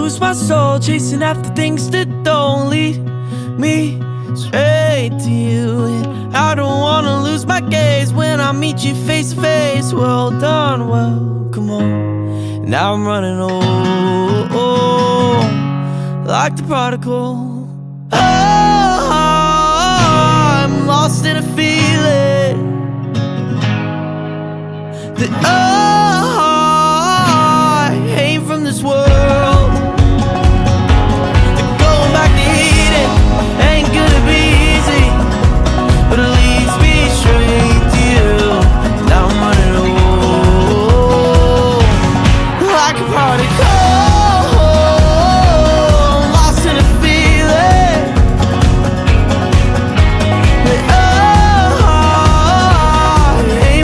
lose my soul, chasing after things that don't lead me straight to you. And I don't wanna lose my gaze when I meet you face to face. Well done, well, come on. Now I'm running like the prodigal. Oh, I'm lost in a feeling that